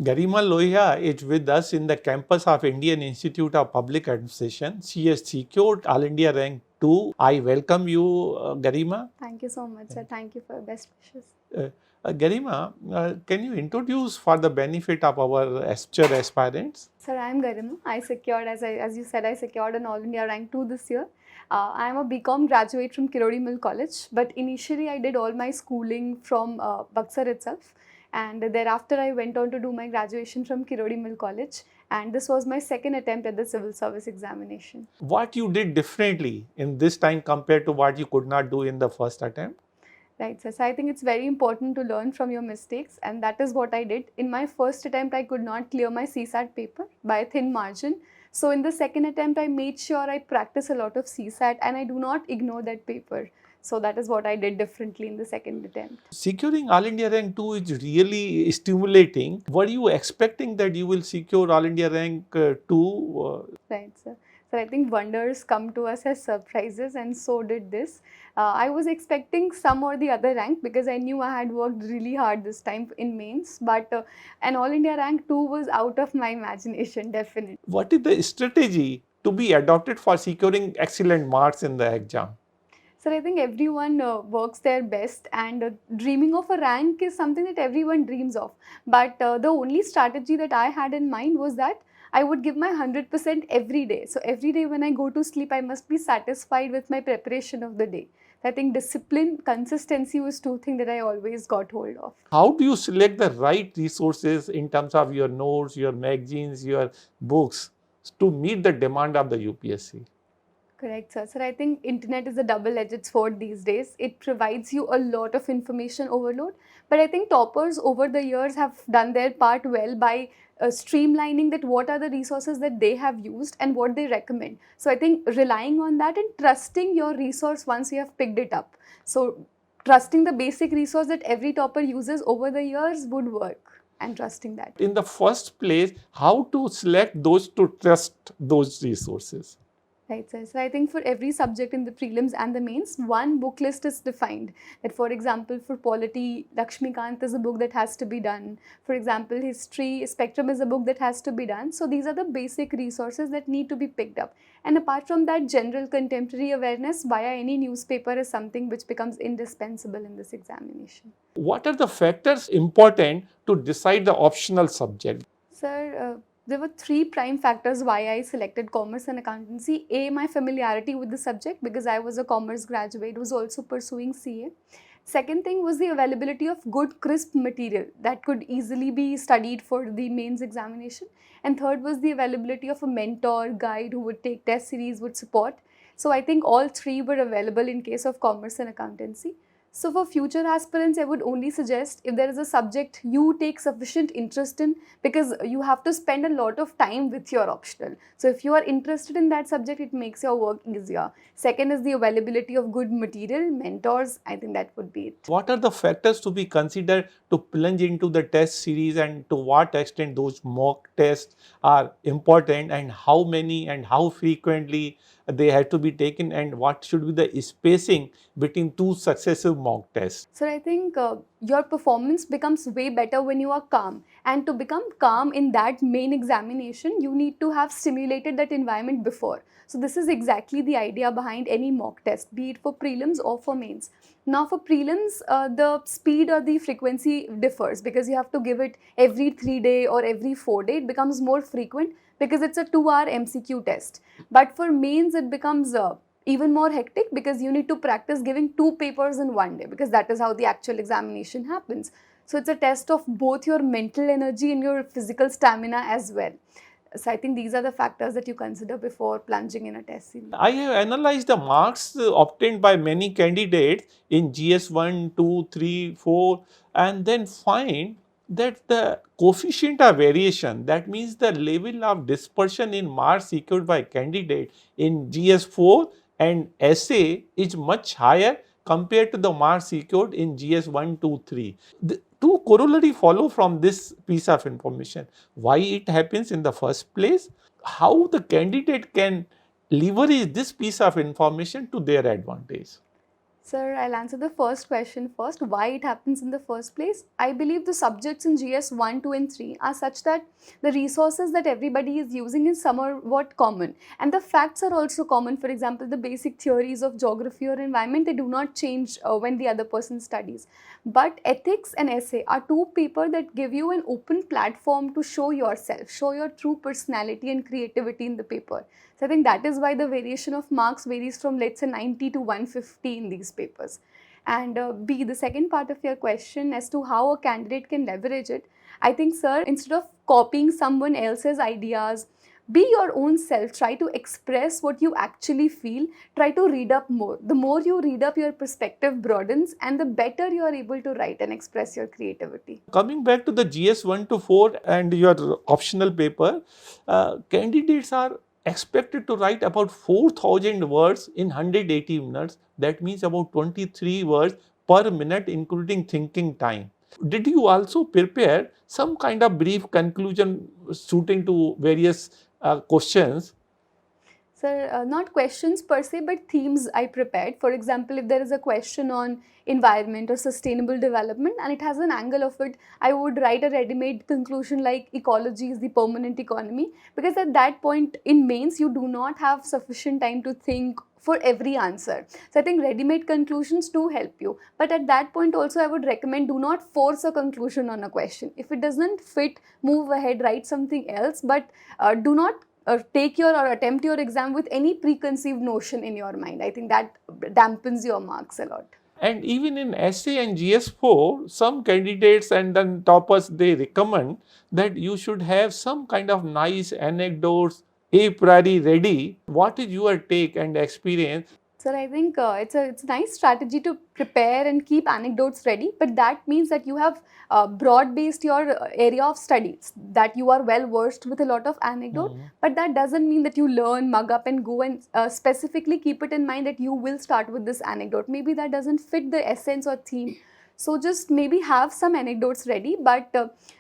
Garima Lohia is with us in the campus of Indian Institute of Public Administration. She has secured All India Rank 2. I welcome you, Garima. Thank you so much, sir. Thank you for your best wishes. Garima, can you introduce for the benefit of our future aspirants? Sir, I am Garima. I secured, as you said, I secured an All India rank 2 this year. I am a BCom graduate from Kirodi Mill College, but initially I did all my schooling from Buxar itself. And thereafter I went on to do my graduation from Kirodi Mill College. And this was my second attempt at the civil service examination. What you did differently in this time compared to what you could not do in the first attempt? Right, sir. So I think it's very important to learn from your mistakes, and that is what I did. In my first attempt, I could not clear my CSAT paper by a thin margin. So in the second attempt, I made sure I practice a lot of CSAT and I do not ignore that paper. So that is what I did differently in the second attempt. Securing All India Rank 2 is really stimulating. Were you expecting that you will secure All India Rank 2? Right, sir. So I think wonders come to us as surprises, and so did this. I was expecting some or the other rank because I knew I had worked really hard this time in mains, but an All India rank 2 was out of my imagination, definitely. What is the strategy to be adopted for securing excellent marks in the exam? So I think everyone works their best, and dreaming of a rank is something that everyone dreams of. But the only strategy that I had in mind was that I would give my 100% every day. So every day when I go to sleep, I must be satisfied with my preparation of the day. I think discipline, consistency was two things that I always got hold of. How do you select the right resources in terms of your notes, your magazines, your books to meet the demand of the UPSC? Correct, sir. So I think internet is a double-edged sword these days. It provides you a lot of information overload, but I think toppers over the years have done their part well by streamlining that what are the resources that they have used and what they recommend. So I think relying on that and trusting your resource once you have picked it up. So trusting the basic resource that every topper uses over the years would work, and trusting that. In the first place, how to select those to trust those resources? Right, sir. So I think for every subject in the prelims and the mains, one book list is defined. That, for example, for polity, Lakshmikant is a book that has to be done. For example, history, Spectrum is a book that has to be done. So these are the basic resources that need to be picked up. And apart from that, general contemporary awareness via any newspaper is something which becomes indispensable in this examination. What are the factors important to decide the optional subject? Sir, there were three prime factors why I selected commerce and accountancy. A, my familiarity with the subject because I was a commerce graduate, was also pursuing CA. Second thing was the availability of good crisp material that could easily be studied for the mains examination. And third was the availability of a mentor, guide who would take test series, would support. So I think all three were available in case of commerce and accountancy. So for future aspirants, I would only suggest if there is a subject you take sufficient interest in, because you have to spend a lot of time with your optional. So if you are interested in that subject, it makes your work easier. Second is the availability of good material, mentors. I think that would be it. What are the factors to be considered to plunge into the test series, and to what extent those mock tests are important, and how many and how frequently they have to be taken, and what should be the spacing between two successive mock tests? So I think your performance becomes way better when you are calm. And to become calm in that main examination, you need to have stimulated that environment before. So this is exactly the idea behind any mock test, be it for prelims or for mains. Now for prelims, the speed or the frequency differs because you have to give it every 3 day or every 4 day. It becomes more frequent because it's a 2-hour MCQ test. But for mains, it becomes even more hectic because you need to practice giving 2 papers in 1 day, because that is how the actual examination happens. So it's a test of both your mental energy and your physical stamina as well. So I think these are the factors that you consider before plunging in a test series. I have analyzed the marks obtained by many candidates in GS 1, 2, 3, 4, and then find that the coefficient of variation, that means the level of dispersion in marks secured by candidate in GS 4 and SA is much higher compared to the marks secured in GS 1, 2, 3. The two corollary follow from this piece of information. Why it happens in the first place, how the candidate can leverage this piece of information to their advantage. Sir, I'll answer the first question first. Why it happens in the first place? I believe the subjects in GS 1, 2, and 3 are such that the resources that everybody is using is somewhat common. And the facts are also common. For example, the basic theories of geography or environment, they do not change when the other person studies. But ethics and essay are two papers that give you an open platform to show yourself, show your true personality and creativity in the paper. So I think that is why the variation of marks varies from, let's say, 90 to 150 in these papers. And B, the second part of your question as to how a candidate can leverage it, I think, sir, instead of copying someone else's ideas, be your own self. Try to express what you actually feel. Try to read up more. The more you read up, your perspective broadens, and the better you are able to write and express your creativity. Coming back to the GS 1 to 4 and your optional paper, candidates are expected to write about 4,000 words in 180 minutes. That means about 23 words per minute, including thinking time. Did you also prepare some kind of brief conclusion suiting to various questions? Sir, not questions per se, but themes I prepared. For example, if there is a question on environment or sustainable development and it has an angle of it, I would write a ready-made conclusion like ecology is the permanent economy. Because at that point in mains, you do not have sufficient time to think for every answer. So I think ready-made conclusions do help you. But at that point also, I would recommend do not force a conclusion on a question. If it doesn't fit, move ahead, write something else. But do not take your or attempt your exam with any preconceived notion in your mind. I think that dampens your marks a lot. And even in essay and GS4, some candidates and then toppers, they recommend that you should have some kind of nice anecdotes a priori ready. What is your take and experience? Sir, I think it's a nice strategy to prepare and keep anecdotes ready, but that means that you have broad-based your area of studies, that you are well versed with a lot of anecdote, but that doesn't mean that you learn, mug up and go and specifically keep it in mind that you will start with this anecdote. Maybe that doesn't fit the essence or theme. So just maybe have some anecdotes ready, but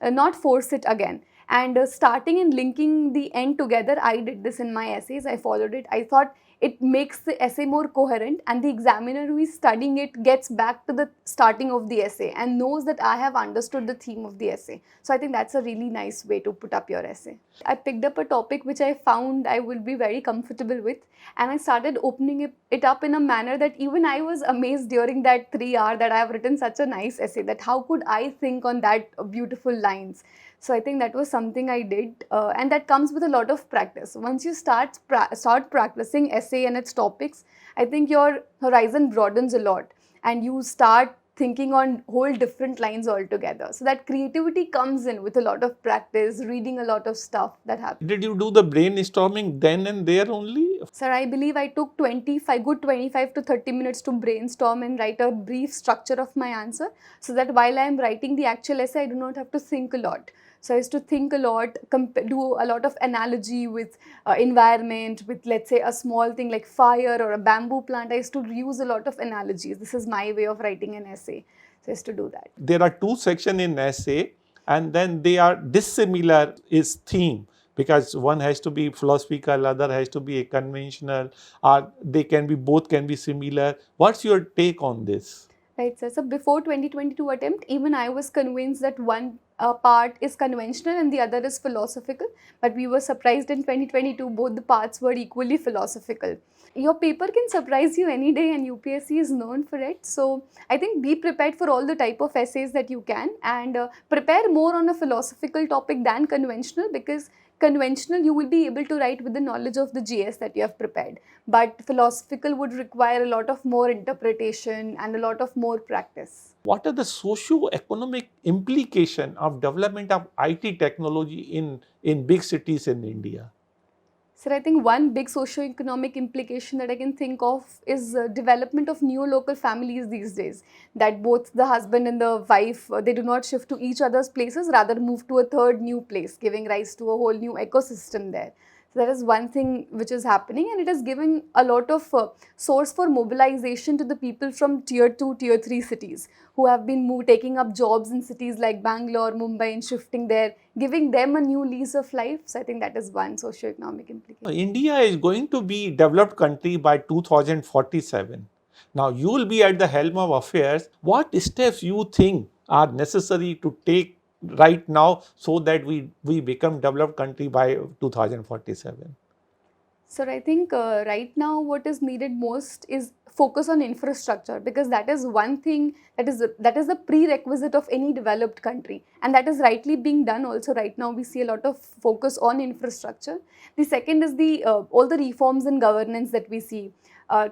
not force it again. And starting and linking the end together, I did this in my essays. I followed it. I thought it makes the essay more coherent, and the examiner who is studying it gets back to the starting of the essay and knows that I have understood the theme of the essay. So I think that's a really nice way to put up your essay. I picked up a topic which I found I would be very comfortable with, and I started opening it up in a manner that even I was amazed during that 3 hours that I have written such a nice essay, that how could I think on that beautiful lines. So I think that was something I did, and that comes with a lot of practice. Once you start practicing essay and its topics, I think your horizon broadens a lot, and you start thinking on whole different lines altogether. So that creativity comes in with a lot of practice, reading a lot of stuff that happens. Did you do the brainstorming then and there only? Sir, I believe I took 25 to 30 minutes to brainstorm and write a brief structure of my answer, so that while I am writing the actual essay, I do not have to think a lot. So I used to think a lot, do a lot of analogy with environment, with, let's say, a small thing like fire or a bamboo plant. I used to use a lot of analogies. This is my way of writing an essay. So I used to do that. There are two sections in essay, and then they are dissimilar is theme, because one has to be philosophical, other has to be a conventional, or they can be, both can be similar. What's your take on this? Right, sir. So before 2022 attempt, even I was convinced that one part is conventional and the other is philosophical. But we were surprised in 2022, both the parts were equally philosophical. Your paper can surprise you any day, and UPSC is known for it. So I think be prepared for all the type of essays that you can, and prepare more on a philosophical topic than conventional, because conventional you will be able to write with the knowledge of the GS that you have prepared, but philosophical would require a lot of more interpretation and a lot of more practice. What are the socio-economic implication of development of IT technology in big cities in India? Sir, I think one big socio-economic implication that I can think of is development of new local families these days. That both the husband and the wife, they do not shift to each other's places, rather move to a third new place, giving rise to a whole new ecosystem there. So that is one thing which is happening, and it is giving a lot of source for mobilization to the people from tier 2, tier 3 cities who have been taking up jobs in cities like Bangalore, Mumbai, and shifting there, giving them a new lease of life. So I think that is one socio-economic implication. India is going to be a developed country by 2047. Now you will be at the helm of affairs. What steps you think are necessary to take right now so that we become developed country by 2047? So I think right now what is needed most is focus on infrastructure, because that is one thing that is the prerequisite of any developed country, and that is rightly being done also. Right now we see a lot of focus on infrastructure. The second is the all the reforms in governance that we see,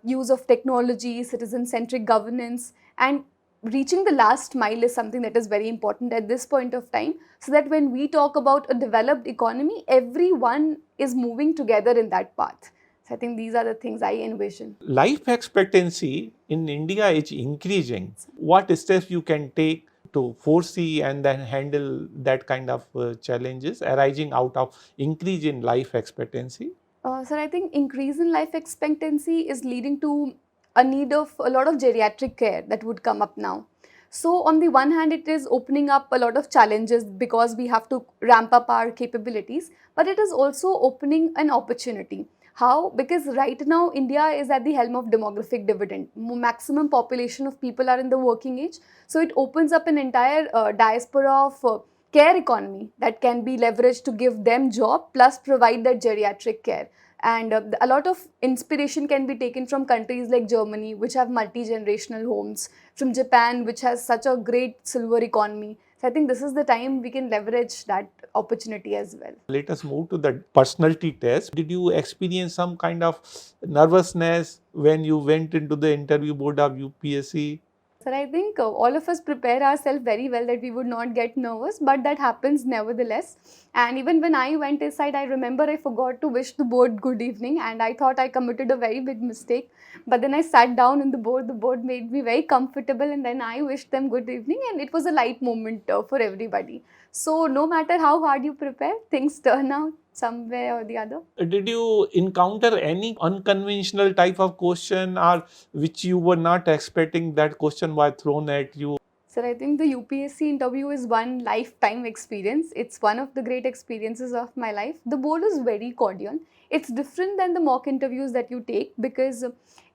use of technology, citizen centric governance, and reaching the last mile is something that is very important at this point of time, so that when we talk about a developed economy, everyone is moving together in that path. So I think these are the things I envision. Life expectancy in India is increasing. What steps you can take to foresee and then handle that kind of challenges arising out of increase in life expectancy? So I think increase in life expectancy is leading to a need of a lot of geriatric care that would come up now. So on the one hand, it is opening up a lot of challenges because we have to ramp up our capabilities, but it is also opening an opportunity. How? Because right now India is at the helm of demographic dividend. Maximum population of people are in the working age, so it opens up an entire diaspora of care economy that can be leveraged to give them job plus provide that geriatric care. And a lot of inspiration can be taken from countries like Germany, which have multi-generational homes, from Japan, which has such a great silver economy. So I think this is the time we can leverage that opportunity as well. Let us move to the personality test. Did you experience some kind of nervousness when you went into the interview board of UPSC? So I think all of us prepare ourselves very well that we would not get nervous, but that happens nevertheless. And even when I went inside, I remember I forgot to wish the board good evening, and I thought I committed a very big mistake. But then I sat down in the board made me very comfortable, and then I wished them good evening, and it was a light moment for everybody. So no matter how hard you prepare, things turn out somewhere or the other. Did you encounter any unconventional type of question or which you were not expecting that question was thrown at you? Sir, I think the UPSC interview is one lifetime experience. It's one of the great experiences of my life. The board is very cordial. It's different than the mock interviews that you take, because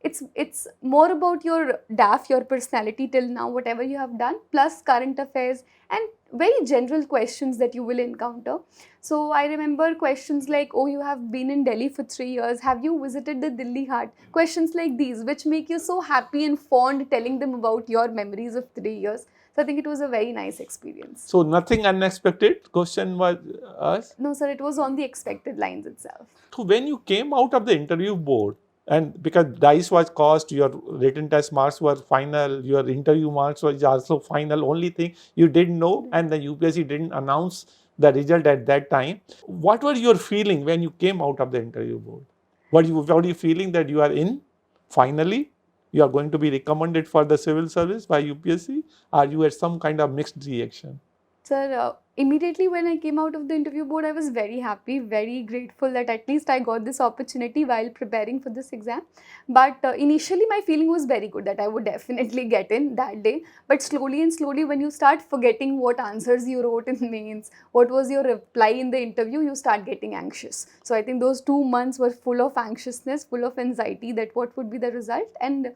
it's more about your DAF, your personality till now, whatever you have done, plus current affairs and very general questions that you will encounter. So I remember questions like, oh, you have been in Delhi for 3 years. Have you visited the Delhi Heart? Questions like these, which make you so happy and fond telling them about your memories of 3 years. So I think it was a very nice experience. So nothing unexpected question was asked? No, sir, it was on the expected lines itself. So when you came out of the interview board, and because dice was cast, your written test marks were final, your interview marks was also final, only thing you didn't know, and the UPSC didn't announce the result at that time. What were your feeling when you came out of the interview board? What were you feeling that you are in finally? You are going to be recommended for the civil service by UPSC? Or you had some kind of mixed reaction? Sir, immediately when I came out of the interview board, I was very happy, very grateful that at least I got this opportunity while preparing for this exam. But initially my feeling was very good that I would definitely get in that day. But slowly and slowly, when you start forgetting what answers you wrote in mains, what was your reply in the interview, you start getting anxious. So I think those 2 months were full of anxiousness, full of anxiety that what would be the result. And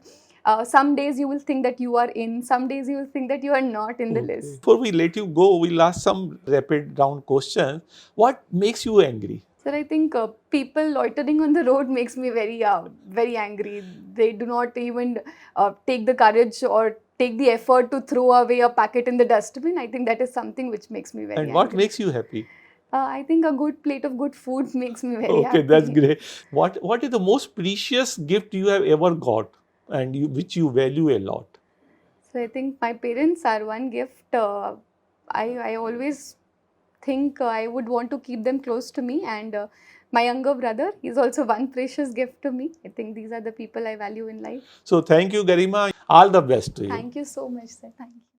some days you will think that you are in, some days you will think that you are not in the list. Before we let you go, we'll ask some rapid round questions. What makes you angry? Sir, I think people loitering on the road makes me very angry. They do not even take the courage or take the effort to throw away a packet in the dustbin. I think that is something which makes me very And angry. what makes you happy? I think a good plate of good food makes me very Okay, happy. that's great. What is the most precious gift you have ever got and which you value a lot? So I think my parents are one gift. I always think I would want to keep them close to me, and my younger brother is also one precious gift to me. I think these are the people I value in life. So thank you, Garima. All the best to you. Thank you so much, sir. Thank you.